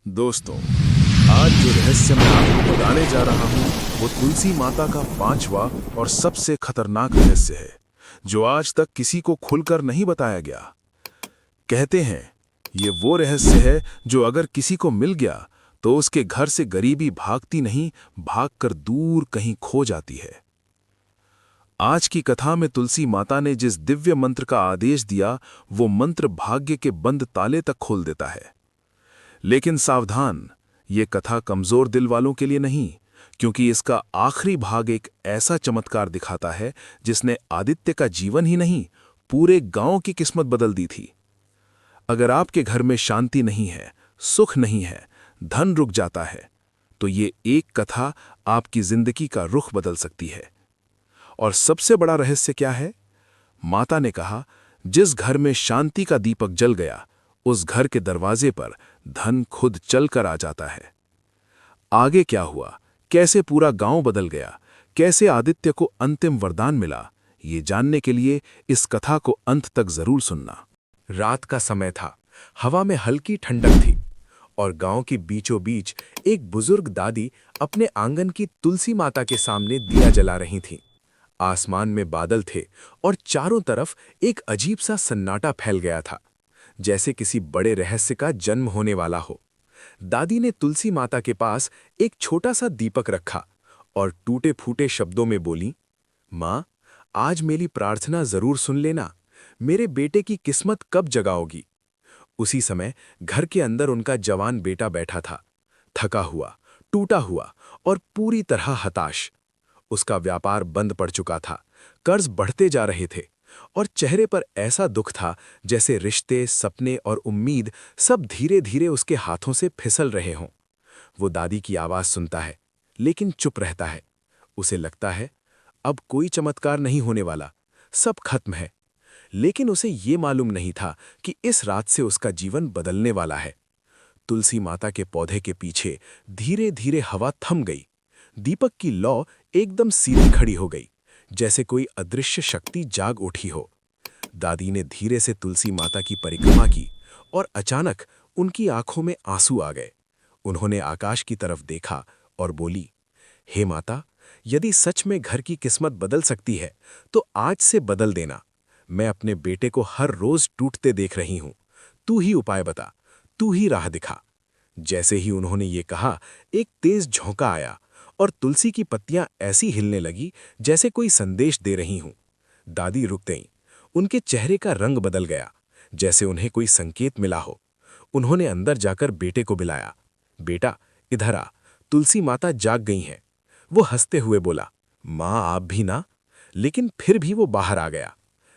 दोस्तों, आज जो रहस्य मैं आपको बताने जा रहा हूं वो तुलसी माता का 5वां और सबसे खतरनाक रहस्य है, जो आज तक किसी को खुलकर नहीं बताया गया। कहते हैं ये वो रहस्य है जो अगर किसी को मिल गया तो उसके घर से गरीबी भागती नहीं, भागकर दूर कहीं खो जाती है। आज की कथा में तुलसी माता ने जिस दिव्य मंत्र का आदेश दिया, वो मंत्र भाग्य के बंद ताले तक खोल देता है। लेकिन सावधान, ये कथा कमजोर दिल वालों के लिए नहीं, क्योंकि इसका आखिरी भाग एक ऐसा चमत्कार दिखाता है जिसने आदित्य का जीवन ही नहीं, पूरे गांव की किस्मत बदल दी थी। अगर आपके घर में शांति नहीं है, सुख नहीं है, धन रुक जाता है, तो ये एक कथा आपकी जिंदगी का रुख बदल सकती है। और सबसे बड़ा रहस्य क्या है? माता ने कहा, जिस घर में शांति का दीपक जल गया, उस घर के दरवाजे पर धन खुद चलकर आ जाता है। आगे क्या हुआ, कैसे पूरा गांव बदल गया, कैसे आदित्य को अंतिम वरदान मिला, ये जानने के लिए इस कथा को अंत तक जरूर सुनना। रात का समय था, हवा में हल्की ठंडक थी और गांव के बीचों बीच एक बुजुर्ग दादी अपने आंगन की तुलसी माता के सामने दिया जला रही थीं। आसमान में बादल थे और चारों तरफ एक अजीब सा सन्नाटा फैल गया था, जैसे किसी बड़े रहस्य का जन्म होने वाला हो। दादी ने तुलसी माता के पास एक छोटा सा दीपक रखा और टूटे फूटे शब्दों में बोली, माँ, आज मेरी प्रार्थना जरूर सुन लेना, मेरे बेटे की किस्मत कब जगाओगी। उसी समय घर के अंदर उनका जवान बेटा बैठा था, थका हुआ, टूटा हुआ और पूरी तरह हताश। उसका व्यापार बंद पड़ चुका था, कर्ज बढ़ते जा रहे थे और चेहरे पर ऐसा दुख था जैसे रिश्ते, सपने और उम्मीद सब धीरे धीरे उसके हाथों से फिसल रहे हों। वो दादी की आवाज सुनता है, लेकिन चुप रहता है। उसे लगता है अब कोई चमत्कार नहीं होने वाला, सब खत्म है। लेकिन उसे ये मालूम नहीं था कि इस रात से उसका जीवन बदलने वाला है। तुलसी माता के पौधे के पीछे धीरे धीरे हवा थम गई। दीपक की लौ एकदम सीधी खड़ी हो गई, जैसे कोई अदृश्य शक्ति जाग उठी हो। दादी ने धीरे से तुलसी माता की परिक्रमा की और अचानक उनकी आंखों में आंसू आ गए। उन्होंने आकाश की तरफ देखा और बोली, हे माता, यदि सच में घर की किस्मत बदल सकती है तो आज से बदल देना। मैं अपने बेटे को हर रोज टूटते देख रही हूं। तू ही उपाय बता, तू ही राह दिखा। जैसे ही उन्होंने ये कहा, एक तेज झोंका आया और तुलसी की पत्तियां ऐसी हिलने लगी जैसे कोई संदेश दे रही हूं। दादी रुक गईं। उनके चेहरे का रंग बदल गया, जैसे उन्हें कोई संकेत मिला हो। उन्होंने अंदर जाकर बेटे को बुलाया। बेटा, इधर आ, तुलसी माता जाग गई हैं। वो हंसते हुए बोला, माँ आप भी ना। लेकिन फिर भी वो बाहर आ गया।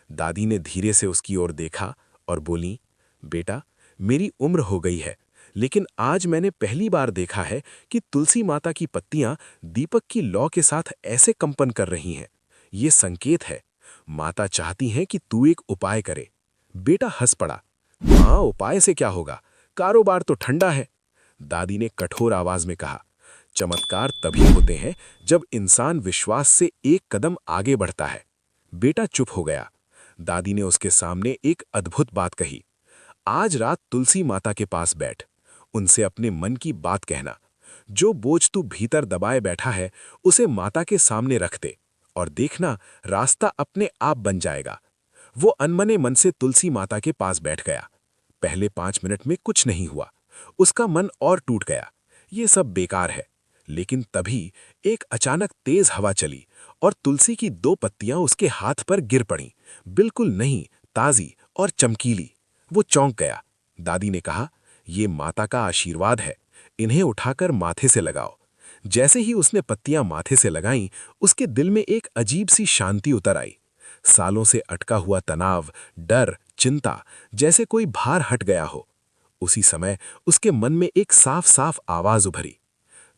दादी ने धीरे से उसकी ओर देखा और बोली, बेटा, मेरी उम्र हो गई है, लेकिन आज मैंने पहली बार देखा है कि तुलसी माता की पत्तियां दीपक की लौ के साथ ऐसे कंपन कर रही हैं। ये संकेत है, माता चाहती हैं कि तू एक उपाय करे। बेटा हंस पड़ा, माँ उपाय से क्या होगा, कारोबार तो ठंडा है। दादी ने कठोर आवाज में कहा, चमत्कार तभी होते हैं जब इंसान विश्वास से एक कदम आगे बढ़ता है। बेटा चुप हो गया। दादी ने उसके सामने एक अद्भुत बात कही, आज रात तुलसी माता के पास बैठ, उनसे अपने मन की बात कहना। जो बोझ तू भीतर दबाए बैठा है उसे माता के सामने रख दे और देखना रास्ता अपने आप बन जाएगा। वो अनमने मन से तुलसी माता के पास बैठ गया। पहले 5 मिनट में कुछ नहीं हुआ। उसका मन और टूट गया, ये सब बेकार है। लेकिन तभी एक अचानक तेज हवा चली और तुलसी की 2 पत्तियां उसके हाथ पर गिर पड़ीं, बिल्कुल नई, ताजी और चमकीली। वो चौंक गया। दादी ने कहा, ये माता का आशीर्वाद है, इन्हें उठाकर माथे से लगाओ। जैसे ही उसने पत्तियां माथे से लगाईं, उसके दिल में एक अजीब सी शांति उतर आई। सालों से अटका हुआ तनाव, डर, चिंता, जैसे कोई भार हट गया हो। उसी समय उसके मन में एक साफ साफ आवाज उभरी,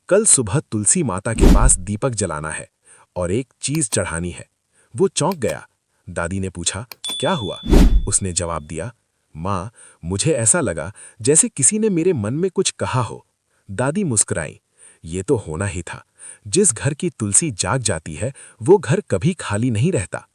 कल सुबह तुलसी माता के पास दीपक जलाना है और एक चीज चढ़ानी है। वो चौंक गया। दादी ने पूछा, क्या हुआ? उसने जवाब दिया, माँ, मुझे ऐसा लगा जैसे किसी ने मेरे मन में कुछ कहा हो। दादी मुस्कुराई, ये तो होना ही था। जिस घर की तुलसी जाग जाती है वो घर कभी खाली नहीं रहता।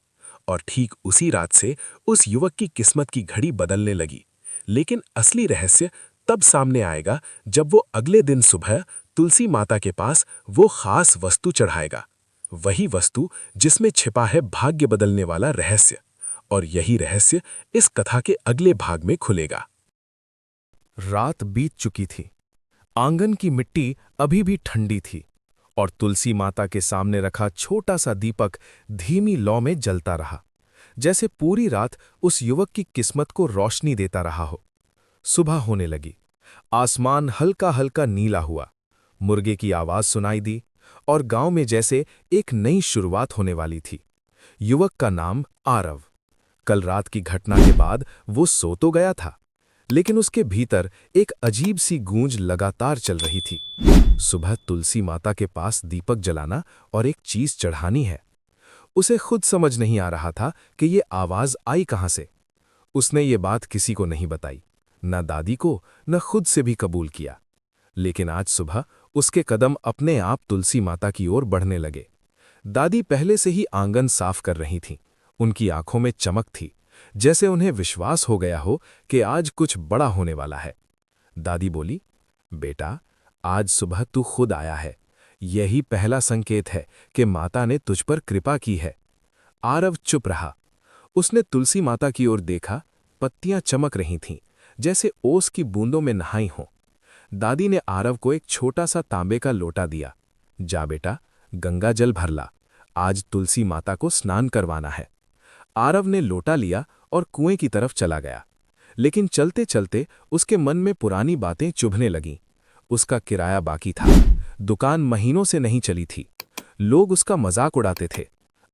और ठीक उसी रात से उस युवक की किस्मत की घड़ी बदलने लगी। लेकिन असली रहस्य तब सामने आएगा जब वो अगले दिन सुबह तुलसी माता के पास वो खास वस्तु चढ़ाएगा, वही वस्तु जिसमें छिपा है भाग्य बदलने वाला रहस्य। और यही रहस्य इस कथा के अगले भाग में खुलेगा। रात बीत चुकी थी। आंगन की मिट्टी अभी भी ठंडी थी और तुलसी माता के सामने रखा छोटा सा दीपक धीमी लौ में जलता रहा, जैसे पूरी रात उस युवक की किस्मत को रोशनी देता रहा हो। सुबह होने लगी। आसमान हल्का हल्का नीला हुआ, मुर्गे की आवाज सुनाई दी और गांव में जैसे एक नई शुरुआत होने वाली थी। युवक का नाम आरव। कल रात की घटना के बाद वो सो तो गया था, लेकिन उसके भीतर एक अजीब सी गूंज लगातार चल रही थी। सुबह तुलसी माता के पास दीपक जलाना और एक चीज चढ़ानी है। उसे खुद समझ नहीं आ रहा था कि ये आवाज आई कहां से। उसने ये बात किसी को नहीं बताई, न दादी को, न खुद से भी कबूल किया। लेकिन आज सुबह उसके कदम अपने आप तुलसी माता की ओर बढ़ने लगे। दादी पहले से ही आंगन साफ कर रही थीं। उनकी आंखों में चमक थी, जैसे उन्हें विश्वास हो गया हो कि आज कुछ बड़ा होने वाला है। दादी बोली, बेटा, आज सुबह तू खुद आया है। यही पहला संकेत है कि माता ने तुझ पर कृपा की है। आरव चुप रहा। उसने तुलसी माता की ओर देखा। पत्तियां चमक रही थीं, जैसे ओस की बूंदों में नहाई हों। दादी ने आरव को एक छोटा सा तांबे का लोटा दिया। जा बेटा, गंगा जल भर ला, आज तुलसी माता को स्नान करवाना है। आरव ने लोटा लिया और कुएं की तरफ चला गया। लेकिन चलते चलते उसके मन में पुरानी बातें चुभने लगीं। उसका किराया बाकी था, दुकान महीनों से नहीं चली थी, लोग उसका मजाक उड़ाते थे।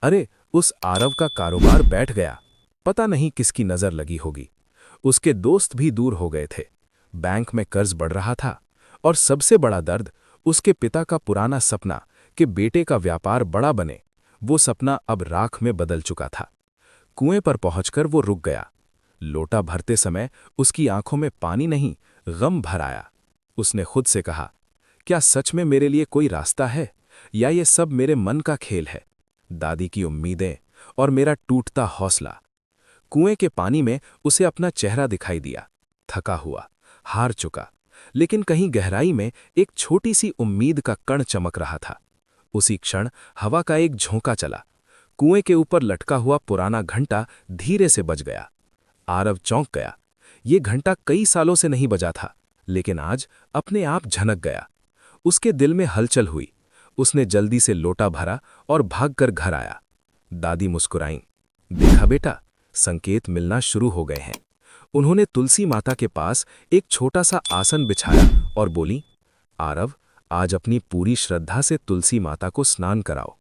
अरे, उस आरव का कारोबार बैठ गया, पता नहीं किसकी नजर लगी होगी। उसके दोस्त भी दूर हो गए थे, बैंक में कर्ज बढ़ रहा था, और सबसे बड़ा दर्द उसके पिता का पुराना सपना कि बेटे का व्यापार बड़ा बने, वो सपना अब राख में बदल चुका था। कुएं पर पहुंचकर वो रुक गया। लोटा भरते समय उसकी आंखों में पानी नहीं, गम भर आया। उसने खुद से कहा, क्या सच में मेरे लिए कोई रास्ता है, या ये सब मेरे मन का खेल है? दादी की उम्मीदें और मेरा टूटता हौसला। कुएं के पानी में उसे अपना चेहरा दिखाई दिया, थका हुआ, हार चुका, लेकिन कहीं गहराई में एक छोटी सी उम्मीद का कण चमक रहा था। उसी क्षण हवा का एक झोंका चला। कुएं के ऊपर लटका हुआ पुराना घंटा धीरे से बज गया। आरव चौंक गया। ये घंटा कई सालों से नहीं बजा था, लेकिन आज अपने आप झनक गया। उसके दिल में हलचल हुई। उसने जल्दी से लोटा भरा और भागकर घर आया। दादी मुस्कुराईं। देखा बेटा, संकेत मिलना शुरू हो गए हैं। उन्होंने तुलसी माता के पास एक छोटा सा आसन बिछाया और बोली, आरव, आज अपनी पूरी श्रद्धा से तुलसी माता को स्नान कराओ।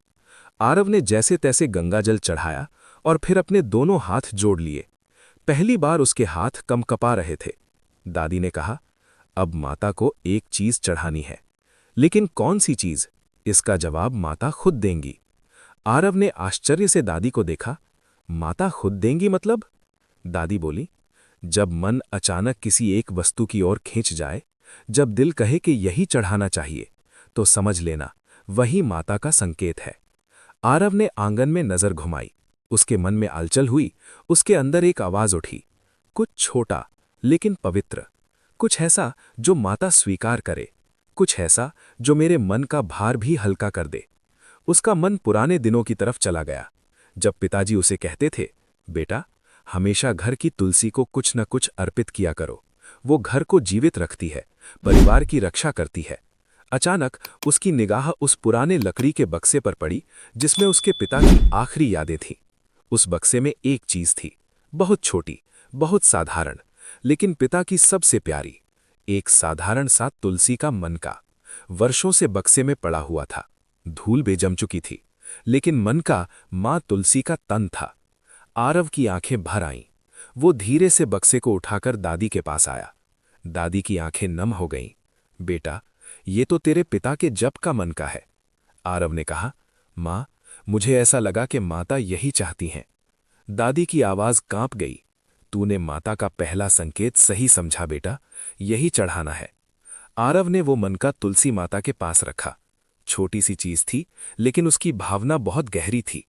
आरव ने जैसे तैसे गंगाजल चढ़ाया और फिर अपने दोनों हाथ जोड़ लिए। पहली बार उसके हाथ कंपकपा रहे थे। दादी ने कहा, अब माता को एक चीज चढ़ानी है। लेकिन कौन सी चीज? इसका जवाब माता खुद देंगी। आरव ने आश्चर्य से दादी को देखा। माता खुद देंगी मतलब? दादी बोली, जब मन अचानक किसी एक वस्तु की ओर खींच जाए, जब दिल कहे कि यही चढ़ाना चाहिए, तो समझ लेना वही माता का संकेत है। आरव ने आंगन में नजर घुमाई। उसके मन में हलचल हुई। उसके अंदर एक आवाज उठी, कुछ छोटा लेकिन पवित्र, कुछ ऐसा जो माता स्वीकार करे, कुछ ऐसा जो मेरे मन का भार भी हल्का कर दे। उसका मन पुराने दिनों की तरफ चला गया, जब पिताजी उसे कहते थे, बेटा, हमेशा घर की तुलसी को कुछ न कुछ अर्पित किया करो, वो घर को जीवित रखती है, परिवार की रक्षा करती है। अचानक उसकी निगाह उस पुराने लकड़ी के बक्से पर पड़ी जिसमें उसके पिता की आखिरी यादें थीं। उस बक्से में एक चीज थी, बहुत छोटी, बहुत साधारण, लेकिन पिता की सबसे प्यारी। एक साधारण सा तुलसी का मन का। वर्षों से बक्से में पड़ा हुआ था, धूल बेजम चुकी थी, लेकिन मन का मां तुलसी का तन था। आरव की आंखें भर आईं। वो धीरे से बक्से को उठाकर दादी के पास आया। दादी की आंखें नम हो गईं। बेटा, ये तो तेरे पिता के जप का मन का है। आरव ने कहा, मां, मुझे ऐसा लगा कि माता यही चाहती हैं। दादी की आवाज कांप गई। तूने माता का पहला संकेत सही समझा बेटा, यही चढ़ाना है। आरव ने वो मन का तुलसी माता के पास रखा। छोटी सी चीज थी, लेकिन उसकी भावना बहुत गहरी थी।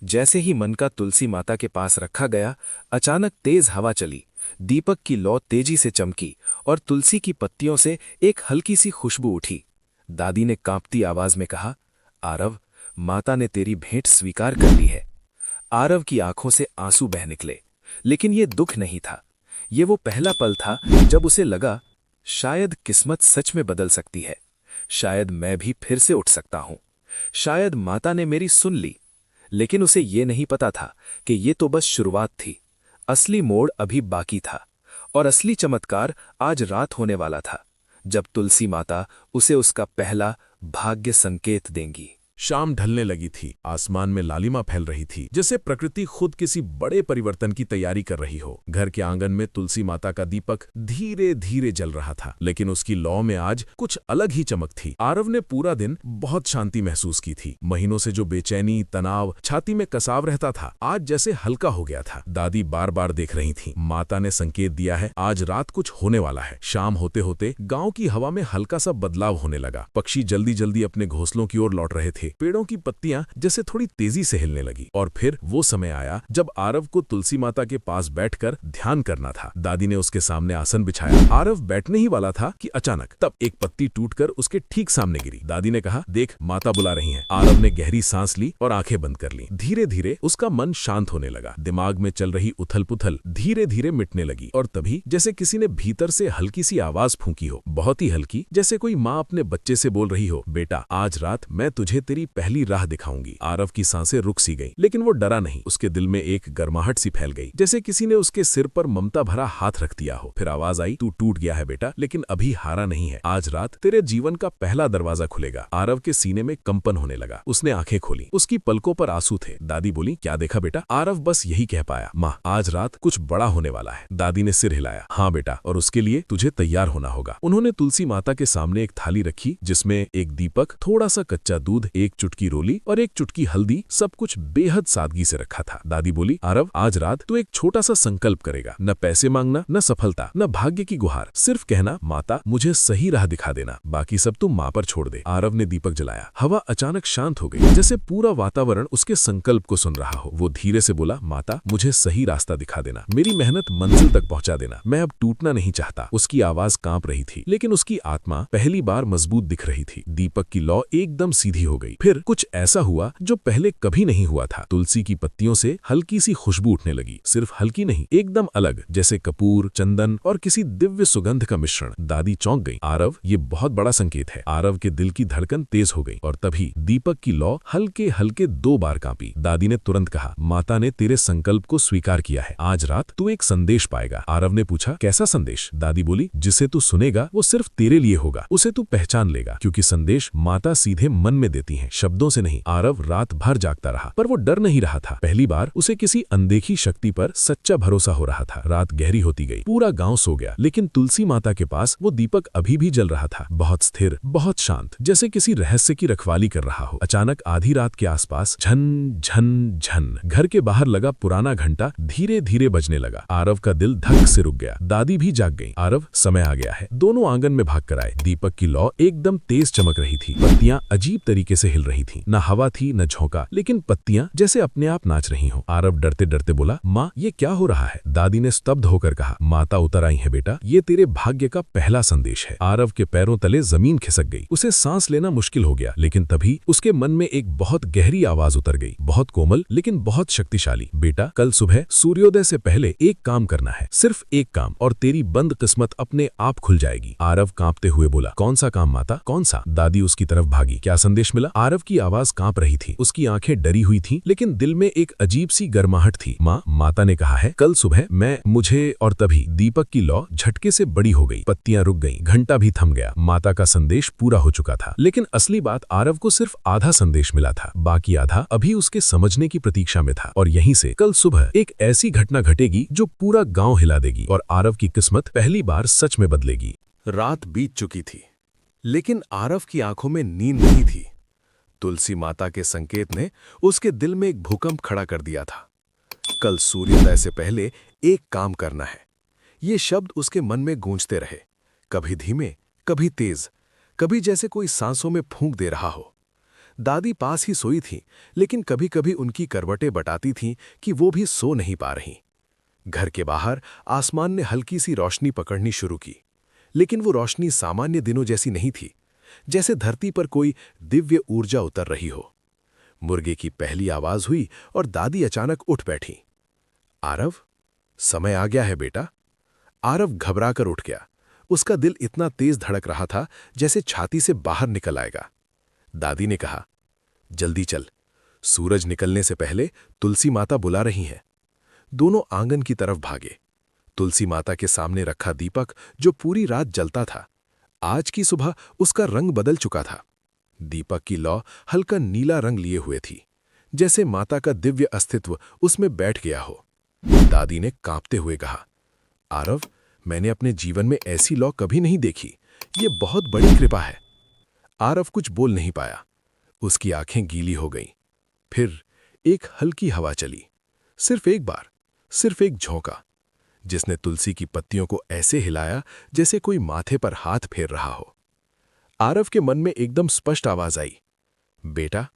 जैसे ही मन का तुलसी माता के पास रखा गया, अचानक तेज हवा चली, दीपक की लौ तेजी से चमकी और तुलसी की पत्तियों से एक हल्की सी खुशबू उठी। दादी ने कांपती आवाज में कहा, आरव, माता ने तेरी भेंट स्वीकार कर ली है। आरव की आंखों से आंसू बह निकले, लेकिन ये दुख नहीं था। ये वो पहला पल था जब उसे लगा, शायद किस्मत सच में बदल सकती है। शायद मैं भी फिर से उठ सकता हूं। शायद माता ने मेरी सुन ली। लेकिन उसे ये नहीं पता था कि ये तो बस शुरुआत थी। असली मोड़ अभी बाकी था, और असली चमत्कार आज रात होने वाला था, जब तुलसी माता उसे उसका पहला भाग्य संकेत देंगी। शाम ढलने लगी थी। आसमान में लालिमा फैल रही थी, जैसे प्रकृति खुद किसी बड़े परिवर्तन की तैयारी कर रही हो। घर के आंगन में तुलसी माता का दीपक धीरे धीरे जल रहा था, लेकिन उसकी लौ में आज कुछ अलग ही चमक थी। आरव ने पूरा दिन बहुत शांति महसूस की थी। महीनों से जो बेचैनी, तनाव, छाती में कसाव रहता था, आज जैसे हल्का हो गया था। दादी बार बार देख रही थी। माता ने संकेत दिया है, आज रात कुछ होने वाला है। शाम होते होते गांव की हवा में हल्का सा बदलाव होने लगा। पक्षी जल्दी जल्दी अपने घोंसलों की ओर लौट रहे थे। पेड़ों की पत्तियां जैसे थोड़ी तेजी से हिलने लगी। और फिर वो समय आया जब आरव को तुलसी माता के पास बैठकर ध्यान करना था। दादी ने उसके सामने आसन बिछाया। आरव बैठने ही वाला था कि अचानक तब एक पत्ती टूटकर उसके ठीक सामने गिरी। दादी ने कहा, देख, माता बुला रही हैं। आरव ने गहरी सांस ली और आंखें बंद कर ली। धीरे धीरे उसका मन शांत होने लगा। दिमाग में चल रही उथल पुथल धीरे धीरे मिटने लगी। और तभी जैसे किसी ने भीतर से हल्की सी आवाज फूंकी हो, बहुत ही हल्की, जैसे कोई माँ अपने बच्चे से बोल रही हो, बेटा, आज रात मैं तुझे तेरी पहली राह दिखाऊंगी। आरव की सांसें रुक सी गईं, लेकिन वो डरा नहीं। उसके दिल में एक गर्माहट सी फैल गई, जैसे किसी ने उसके सिर पर ममता भरा हाथ रख दिया हो। फिर आवाज आई, तू टूट गया है बेटा, लेकिन अभी हारा नहीं है। आज रात तेरे जीवन का पहला दरवाजा खुलेगा। आरव के सीने में कंपन होने लगा। उसने आंखें खोली। उसकी पलकों पर आंसू थे। दादी बोली, क्या देखा बेटा? आरव बस यही कह पाया, माँ, आज रात कुछ बड़ा होने वाला है। दादी ने सिर हिलाया। हाँ बेटा, और उसके लिए तुझे तैयार होना होगा। उन्होंने तुलसी माता के सामने एक थाली रखी, जिसमें एक दीपक, थोड़ा सा कच्चा दूध, एक चुटकी रोली और एक चुटकी हल्दी, सब कुछ बेहद सादगी से रखा था। दादी बोली, आरव, आज रात तू एक छोटा सा संकल्प करेगा। न पैसे मांगना, न सफलता, न भाग्य की गुहार। सिर्फ कहना, माता, मुझे सही राह दिखा देना। बाकी सब तुम माँ पर छोड़ दे। आरव ने दीपक जलाया। हवा अचानक शांत हो गई, जैसे पूरा वातावरण उसके संकल्प को सुन रहा हो। वो धीरे से बोला, माता, मुझे सही रास्ता दिखा देना। मेरी मेहनत मंजिल तक पहुंचा देना। मैं अब टूटना नहीं चाहता। उसकी आवाज कांप रही थी, लेकिन उसकी आत्मा पहली बार मजबूत दिख रही थी। दीपक की लौ एकदम सीधी हो गई। फिर कुछ ऐसा हुआ जो पहले कभी नहीं हुआ था। तुलसी की पत्तियों से हल्की सी खुशबू उठने लगी। सिर्फ हल्की नहीं, एकदम अलग, जैसे कपूर, चंदन और किसी दिव्य सुगंध का मिश्रण। दादी चौंक गई। आरव, ये बहुत बड़ा संकेत है। आरव के दिल की धड़कन तेज हो गई। और तभी दीपक की लौ हल्के हल्के 2 बार कांपी। दादी ने तुरंत कहा, माता ने तेरे संकल्प को स्वीकार किया है। आज रात तू एक संदेश पाएगा। आरव ने पूछा, कैसा संदेश? दादी बोली, जिसे तू सुनेगा वो सिर्फ तेरे लिए होगा। उसे तू पहचान लेगा, क्योंकि संदेश माता सीधे मन में देती हैं, शब्दों से नहीं। आरव रात भर जागता रहा, पर वो डर नहीं रहा था। पहली बार उसे किसी अनदेखी शक्ति पर सच्चा भरोसा हो रहा था। रात गहरी होती गई। पूरा गांव सो गया, लेकिन तुलसी माता के पास वो दीपक अभी भी जल रहा था, बहुत स्थिर, बहुत शांत, जैसे किसी रहस्य की रखवाली कर रहा हो। अचानक आधी रात के आसपास झन झन झन घर के बाहर लगा पुराना घंटा धीरे धीरे बजने लगा। आरव का दिल धक से रुक गया। दादी भी जाग गई। आरव, समय आ गया है। दोनों आंगन में भाग कर आए। दीपक की लौ एकदम तेज चमक रही थी। पत्तियां अजीब तरीके से हिल रही थी। न हवा थी, न झोंका, लेकिन पत्तियां जैसे अपने आप नाच रही हो। आरव डरते डरते बोला, माँ, ये क्या हो रहा है? दादी ने स्तब्ध होकर कहा, माता उतर आई है बेटा, ये तेरे भाग्य का पहला संदेश है। आरव के पैरों तले जमीन खिसक गई। उसे सांस लेना मुश्किल हो गया, लेकिन तभी उसके मन में एक बहुत गहरी आवाज उतर गई, बहुत कोमल लेकिन बहुत शक्तिशाली। बेटा, कल सुबह सूर्योदय से पहले एक काम करना है, सिर्फ एक काम, और तेरी बंद किस्मत अपने आप खुल जाएगी। आरव कांपते हुए बोला, कौन सा काम माता, कौन सा? दादी उसकी तरफ भागी। क्या संदेश मिला? आरव की आवाज कांप रही थी। उसकी आंखें डरी हुई थीं, लेकिन दिल में एक अजीब सी गर्माहट थी। माँ, माता ने कहा है, कल सुबह मुझे। और तभी दीपक की लौ झटके से बड़ी हो गई। पत्तियां रुक गईं, घंटा भी थम गया। माता का संदेश पूरा हो चुका था, लेकिन असली बात, आरव को सिर्फ आधा संदेश मिला था, बाकी आधा अभी उसके समझने की प्रतीक्षा में था। और यहीं से कल सुबह एक ऐसी घटना घटेगी जो पूरा गांव हिला देगी, और आरव की किस्मत पहली बार सच में बदलेगी। रात बीत चुकी थी, लेकिन आरव की आंखों में नींद नहीं थी। तुलसी माता के संकेत ने उसके दिल में एक भूकंप खड़ा कर दिया था। कल सूर्योदय से पहले एक काम करना है। ये शब्द उसके मन में गूंजते रहे, कभी धीमे, कभी तेज, कभी जैसे कोई सांसों में फूंक दे रहा हो। दादी पास ही सोई थी, लेकिन कभी कभी उनकी करवटें बताती थीं कि वो भी सो नहीं पा रही। घर के बाहर आसमान ने हल्की सी रोशनी पकड़नी शुरू की। लेकिन वो रोशनी सामान्य दिनों जैसी नहीं थी, जैसे धरती पर कोई दिव्य ऊर्जा उतर रही हो। मुर्गे की पहली आवाज हुई और दादी अचानक उठ बैठी। आरव, समय आ गया है बेटा। आरव घबराकर उठ गया। उसका दिल इतना तेज धड़क रहा था जैसे छाती से बाहर निकल आएगा। दादी ने कहा, जल्दी चल, सूरज निकलने से पहले तुलसी माता बुला रही हैं। दोनों आंगन की तरफ भागे। तुलसी माता के सामने रखा दीपक, जो पूरी रात जलता था, आज की सुबह उसका रंग बदल चुका था। दीपक की लौ हल्का नीला रंग लिए हुए थी, जैसे माता का दिव्य अस्तित्व उसमें बैठ गया हो। दादी ने कांपते हुए कहा, आरव, मैंने अपने जीवन में ऐसी लौ कभी नहीं देखी। ये बहुत बड़ी कृपा है। आरव कुछ बोल नहीं पाया। उसकी आंखें गीली हो गईं। फिर एक हल्की हवा चली, सिर्फ एक बार, सिर्फ एक झोंका, जिसने तुलसी की पत्तियों को ऐसे हिलाया जैसे कोई माथे पर हाथ फेर रहा हो। आरव के मन में एकदम स्पष्ट आवाज आई, बेटा,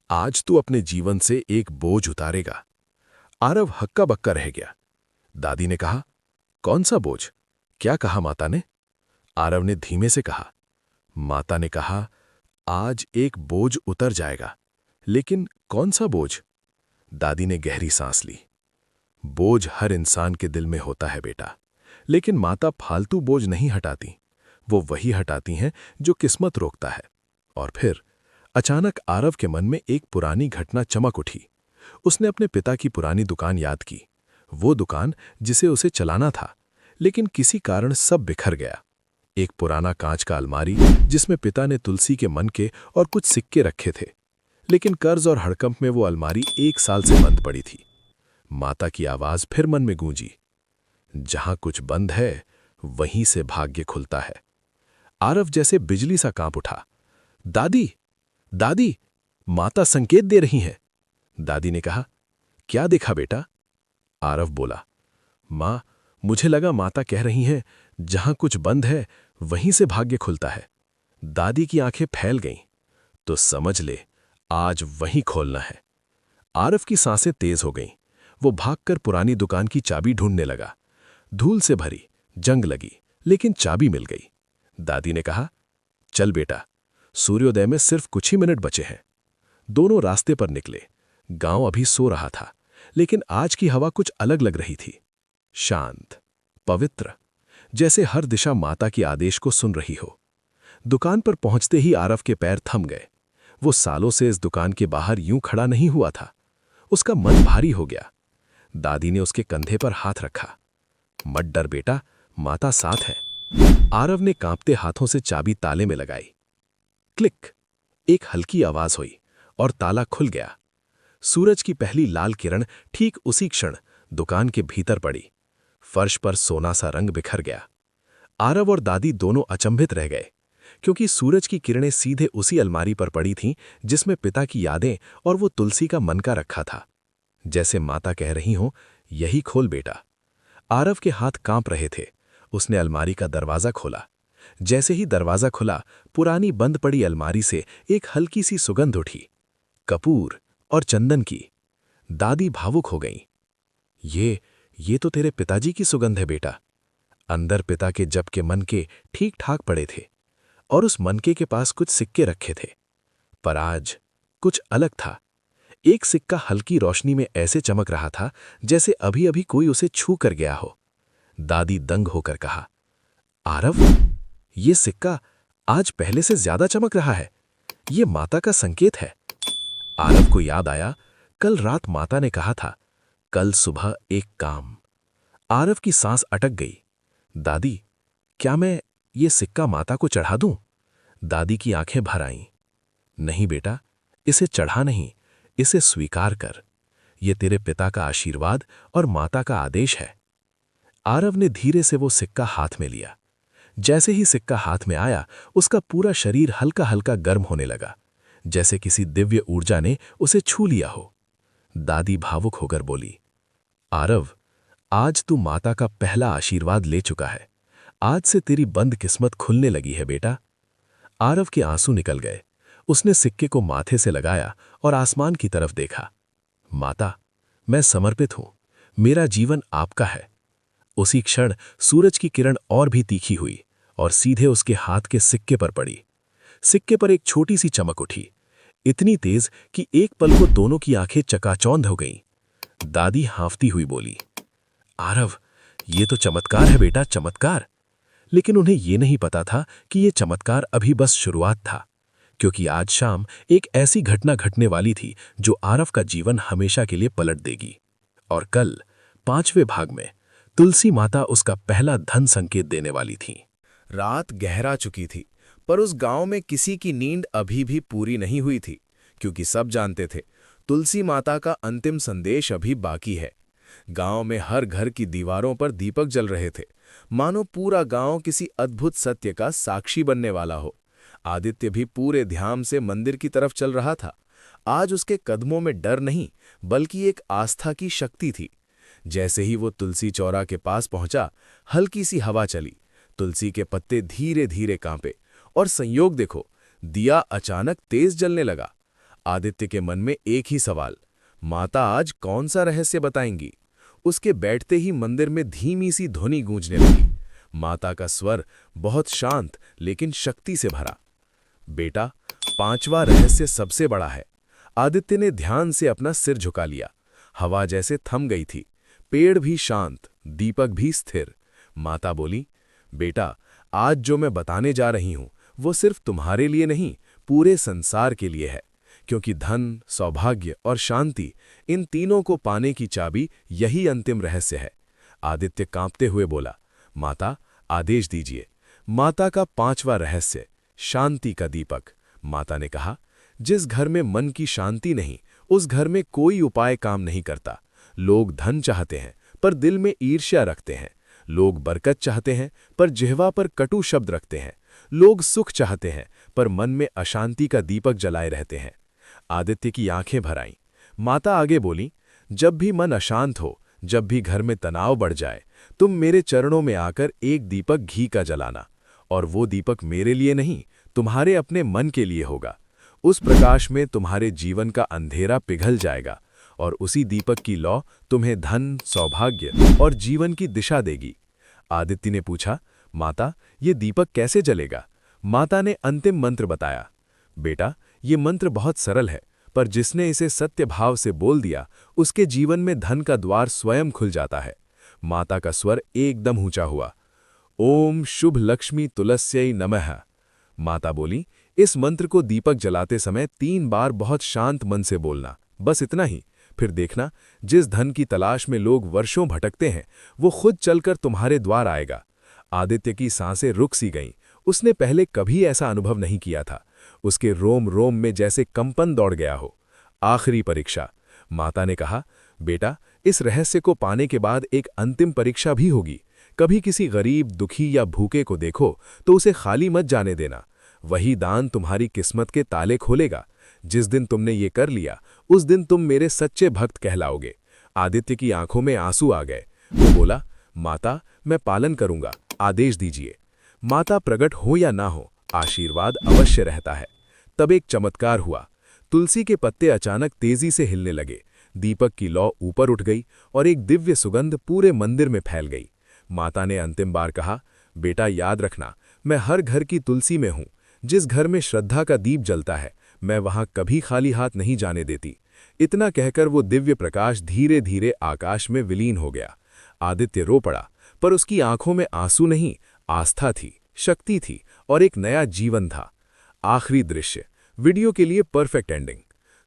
आज तू अपने जीवन से एक बोझ उतारेगा। आरव हक्का बक्का रह गया। दादी ने कहा, कौन सा बोझ? क्या कहा माता ने? आरव ने धीमे से कहा, माता ने कहा, आज एक बोझ उतर जाएगा। लेकिन कौन सा बोझ? दादी ने गहरी सांस ली। बोझ हर इंसान के दिल में होता है बेटा, लेकिन माता फालतू बोझ नहीं हटाती। वो वही हटाती हैं जो किस्मत रोकता है। और फिर अचानक आरव के मन में एक पुरानी घटना चमक उठी। उसने अपने पिता की पुरानी दुकान याद की, वो दुकान जिसे उसे चलाना था, लेकिन किसी कारण सब बिखर गया। एक पुराना कांच का अलमारी जिसमें पिता ने तुलसी के मन के और कुछ सिक्के रखे थे, लेकिन कर्ज और हड़कंप में वो अलमारी 1 साल से बंद पड़ी थी। माता की आवाज फिर मन में गूंजी, जहां कुछ बंद है वहीं से भाग्य खुलता है। आरव जैसे बिजली सा कांप उठा। दादी, दादी, माता संकेत दे रही हैं। दादी ने कहा, क्या देखा बेटा? आरव बोला, मां, मुझे लगा माता कह रही हैं, जहां कुछ बंद है वहीं से भाग्य खुलता है। दादी की आंखें फैल गईं। तो समझ ले, आज वहीं खोलना है। आरव की सांसें तेज हो गईं। वो भागकर पुरानी दुकान की चाबी ढूंढने लगा। धूल से भरी, जंग लगी, लेकिन चाबी मिल गई। दादी ने कहा, चल बेटा, सूर्योदय में सिर्फ कुछ ही मिनट बचे हैं। दोनों रास्ते पर निकले। गांव अभी सो रहा था, लेकिन आज की हवा कुछ अलग लग रही थी। शांत, पवित्र, जैसे हर दिशा माता की आदेश को सुन रही हो। दुकान पर पहुंचते ही आरव के पैर थम गए। वो सालों से इस दुकान के बाहर यूं खड़ा नहीं हुआ था। उसका मन भारी हो गया। दादी ने उसके कंधे पर हाथ रखा। मत डर बेटा, माता साथ है। आरव ने कांपते हाथों से चाबी ताले में लगाई। क्लिक, एक हल्की आवाज हुई और ताला खुल गया। सूरज की पहली लाल किरण ठीक उसी क्षण दुकान के भीतर पड़ी। फर्श पर सोना सा रंग बिखर गया। आरव और दादी दोनों अचंभित रह गए, क्योंकि सूरज की किरणें सीधे उसी अलमारी पर पड़ी थीं जिसमें पिता की यादें और वो तुलसी का मनका रखा था। जैसे माता कह रही हो, यही खोल बेटा। आरव के हाथ कांप रहे थे। उसने अलमारी का दरवाजा खोला। जैसे ही दरवाजा खुला, पुरानी बंद पड़ी अलमारी से एक हल्की सी सुगंध उठी, कपूर और चंदन की। दादी भावुक हो गईं। ये तो तेरे पिताजी की सुगंध है बेटा। अंदर पिता के जप के मनके ठीक ठाक पड़े थे और उस मनके के पास कुछ सिक्के रखे थे। पर आज कुछ अलग था। एक सिक्का हल्की रोशनी में ऐसे चमक रहा था जैसे अभी अभी कोई उसे छू कर गया हो। दादी दंग होकर कहा, आरव, ये सिक्का आज पहले से ज्यादा चमक रहा है। ये माता का संकेत है। आरव को याद आया, कल रात माता ने कहा था, कल सुबह एक काम। आरव की सांस अटक गई। दादी, क्या मैं ये सिक्का माता को चढ़ा दूं? दादी की आंखें भर आईं। नहीं बेटा, इसे चढ़ा नहीं, इसे स्वीकार कर। ये तेरे पिता का आशीर्वाद और माता का आदेश है। आरव ने धीरे से वो सिक्का हाथ में लिया। जैसे ही सिक्का हाथ में आया, उसका पूरा शरीर हल्का हल्का गर्म होने लगा, जैसे किसी दिव्य ऊर्जा ने उसे छू लिया हो। दादी भावुक होकर बोली, आरव, आज तू माता का पहला आशीर्वाद ले चुका है। आज से तेरी बंद किस्मत खुलने लगी है बेटा। आरव के आंसू निकल गए। उसने सिक्के को माथे से लगाया और आसमान की तरफ देखा। माता, मैं समर्पित हूं। मेरा जीवन आपका है। उसी क्षण सूरज की किरण और भी तीखी हुई और सीधे उसके हाथ के सिक्के पर पड़ी। सिक्के पर एक छोटी सी चमक उठी, इतनी तेज कि एक पल को दोनों की आंखें चकाचौंध हो गईं। दादी हांफती हुई बोली, आरव, ये तो चमत्कार है बेटा, चमत्कार। लेकिन उन्हें ये नहीं पता था कि ये चमत्कार अभी बस शुरुआत था, क्योंकि आज शाम एक ऐसी घटना घटने वाली थी जो आरव का जीवन हमेशा के लिए पलट देगी। और कल 5वें भाग में तुलसी माता उसका पहला धन संकेत देने वाली थी। रात गहरा चुकी थी, पर उस गांव में किसी की नींद अभी भी पूरी नहीं हुई थी, क्योंकि सब जानते थे तुलसी माता का अंतिम संदेश अभी बाकी है। गांव में हर घर की दीवारों पर दीपक जल रहे थे, मानो पूरा गांव किसी अद्भुत सत्य का साक्षी बनने वाला हो। आदित्य भी पूरे ध्यान से मंदिर की तरफ चल रहा था। आज उसके कदमों में डर नहीं, बल्कि एक आस्था की शक्ति थी। जैसे ही वो तुलसी चौरा के पास पहुंचा, हल्की सी हवा चली, तुलसी के पत्ते धीरे धीरे कांपे, और संयोग देखो, दिया अचानक तेज जलने लगा। आदित्य के मन में एक ही सवाल, माता आज कौन सा रहस्य बताएंगी? उसके बैठते ही मंदिर में धीमी सी ध्वनि गूंजने लगी। माता का स्वर बहुत शांत लेकिन शक्ति से भरा। बेटा, 5वां रहस्य सबसे बड़ा है। आदित्य ने ध्यान से अपना सिर झुका लिया। हवा जैसे थम गई थी, पेड़ भी शांत, दीपक भी स्थिर। माता बोली, बेटा, आज जो मैं बताने जा रही हूं वो सिर्फ तुम्हारे लिए नहीं, पूरे संसार के लिए है, क्योंकि धन, सौभाग्य और शांति, इन तीनों को पाने की चाबी यही अंतिम रहस्य है। आदित्य कांपते हुए बोला, माता, आदेश दीजिए। माता का 5वां रहस्य, शांति का दीपक। माता ने कहा, जिस घर में मन की शांति नहीं, उस घर में कोई उपाय काम नहीं करता। लोग धन चाहते हैं पर दिल में ईर्ष्या रखते हैं। लोग बरकत चाहते हैं पर जिह्वा पर कटु शब्द रखते हैं। लोग सुख चाहते हैं पर मन में अशांति का दीपक जलाए रहते हैं। आदित्य की आंखें भर आईं। माता आगे बोली, जब भी मन अशांत हो, जब भी घर में तनाव बढ़ जाए, तुम मेरे चरणों में आकर एक दीपक घी का जलाना, और वो दीपक मेरे लिए नहीं, तुम्हारे अपने मन के लिए होगा। उस प्रकाश में तुम्हारे जीवन का अंधेरा पिघल जाएगा, और उसी दीपक की लौ तुम्हें धन, सौभाग्य और जीवन की दिशा देगी। आदित्य ने पूछा, माता, ये दीपक कैसे जलेगा? माता ने अंतिम मंत्र बताया। बेटा, ये मंत्र बहुत सरल है, पर जिसने इसे सत्य भाव से बोल दिया, उसके जीवन में धन का द्वार स्वयं खुल जाता है। माता का स्वर एकदम ऊंचा हुआ, ओम शुभ लक्ष्मी तुलस्यै नमः। माता बोली, इस मंत्र को दीपक जलाते समय 3 बार बहुत शांत मन से बोलना, बस इतना ही। फिर देखना, जिस धन की तलाश में लोग वर्षों भटकते हैं, वो खुद चलकर तुम्हारे द्वार आएगा। आदित्य की सांसें रुक सी गईं। उसने पहले कभी ऐसा अनुभव नहीं किया था। उसके रोम रोम में जैसे कंपन दौड़ गया हो। आखिरी परीक्षा। माता ने कहा, बेटा, इस रहस्य को पाने के बाद एक अंतिम परीक्षा भी होगी। कभी किसी गरीब, दुखी या भूखे को देखो तो उसे खाली मत जाने देना। वही दान तुम्हारी किस्मत के ताले खोलेगा। जिस दिन तुमने ये कर लिया, उस दिन तुम मेरे सच्चे भक्त कहलाओगे। आदित्य की आंखों में आंसू आ गए। वो बोला, माता, मैं पालन करूंगा, आदेश दीजिए। माता प्रकट हो या ना हो, आशीर्वाद अवश्य रहता है। तब एक चमत्कार हुआ। तुलसी के पत्ते अचानक तेजी से हिलने लगे, दीपक की लौ ऊपर उठ गई और एक दिव्य सुगंध पूरे मंदिर में फैल गई। माता ने अंतिम बार कहा, बेटा, याद रखना, मैं हर घर की तुलसी में हूं। जिस घर में श्रद्धा का दीप जलता है, मैं वहां कभी खाली हाथ नहीं जाने देती। इतना कहकर वो दिव्य प्रकाश धीरे धीरे आकाश में विलीन हो गया। आदित्य रो पड़ा, पर उसकी आंखों में आंसू नहीं, आस्था थी, शक्ति थी और एक नया जीवन था। आखिरी दृश्य, वीडियो के लिए परफेक्ट एंडिंग।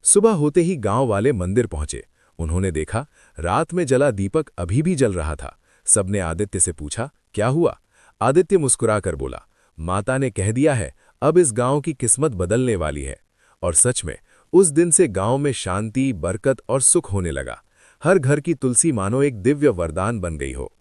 सुबह होते ही गांव वाले मंदिर पहुंचे। उन्होंने देखा, रात में जला दीपक अभी भी जल रहा था। सबने आदित्य से पूछा, क्या हुआ? आदित्य मुस्कुराकर बोला, माता ने कह दिया है, अब इस गांव की किस्मत बदलने वाली है। और सच में उस दिन से गांव में शांति, बरकत और सुख होने लगा। हर घर की तुलसी मानो एक दिव्य वरदान बन गई हो।